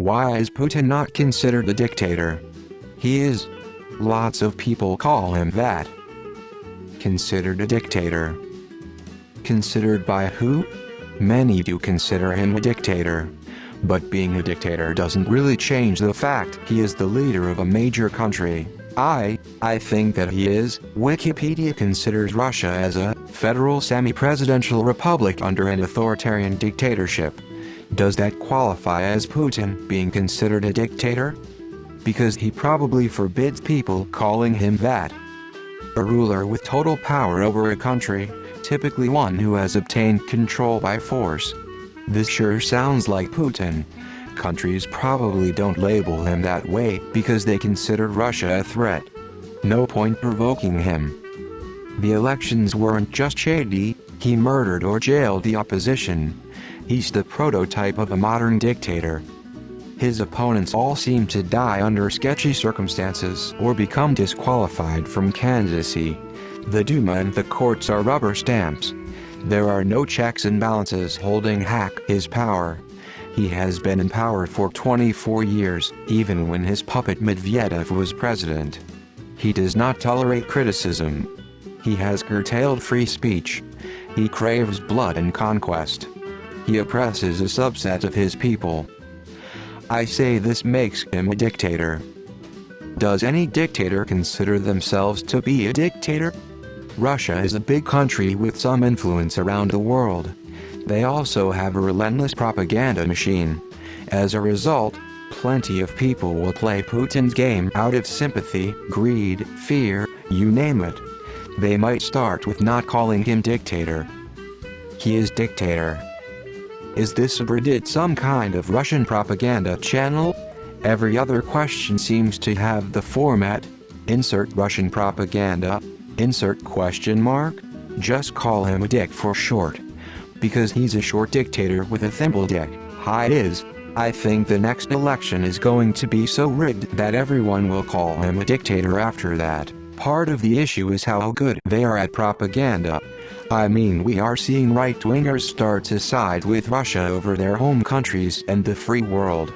Why is Putin not considered a dictator? He is. Lots of people call him that. Considered a dictator. Considered by who? Many do consider him a dictator. But being a dictator doesn't really change the fact he is the leader of a major country. I think that he is. Wikipedia considers Russia as a federal semi-presidential republic under an authoritarian dictatorship. Does that qualify as Putin being considered a dictator? Because he probably forbids people calling him that. A ruler with total power over a country, typically one who has obtained control by force. This sure sounds like Putin. Countries probably don't label him that way because they consider Russia a threat. No point provoking him. The elections weren't just shady, he murdered or jailed the opposition. He's the prototype of a modern dictator. His opponents all seem to die under sketchy circumstances or become disqualified from candidacy. The Duma and the courts are rubber stamps. There are no checks and balances holding his power. He has been in power for 24 years, even when his puppet Medvedev was president. He does not tolerate criticism. He has curtailed free speech. He craves blood and conquest. He oppresses a subset of his people. I say this makes him a dictator. Does any dictator consider themselves to be a dictator? Russia is a big country with some influence around the world. They also have a relentless propaganda machine. As a result, plenty of people will play Putin's game out of sympathy, greed, fear, you name it. They might start with not calling him dictator. He is dictator. Is this some kind of Russian propaganda channel? Every other question seems to have the format, insert Russian propaganda, insert question mark, just call him a dick for short. Because he's a short dictator with a thimble dick. I think the next election is going to be so rigged that everyone will call him a dictator after that. Part of the issue is how good they are at propaganda. I mean, we are seeing right-wingers start to side with Russia over their home countries and the free world.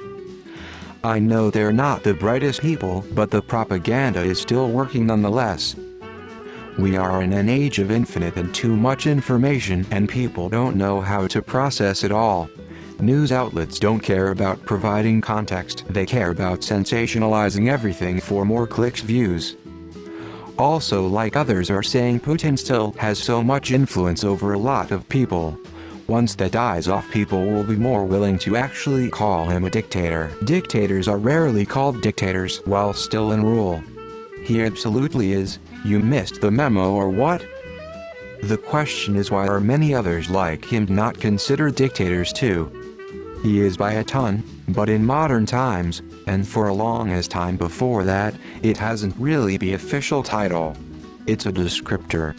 I know they're not the brightest people, but the propaganda is still working nonetheless. We are in an age of infinite and too much information, and people don't know how to process it all. News outlets don't care about providing context, they care about sensationalizing everything for more clicks, views. Also, like others are saying, Putin still has so much influence over a lot of people. Once that dies off, people will be more willing to actually call him a dictator. Dictators are rarely called dictators while still in rule. He absolutely is. You missed the memo or what? The question is, why are many others like him not considered dictators too? He is by a ton, but in modern times, and for a long as time before that, it hasn't really been the official title. It's a descriptor.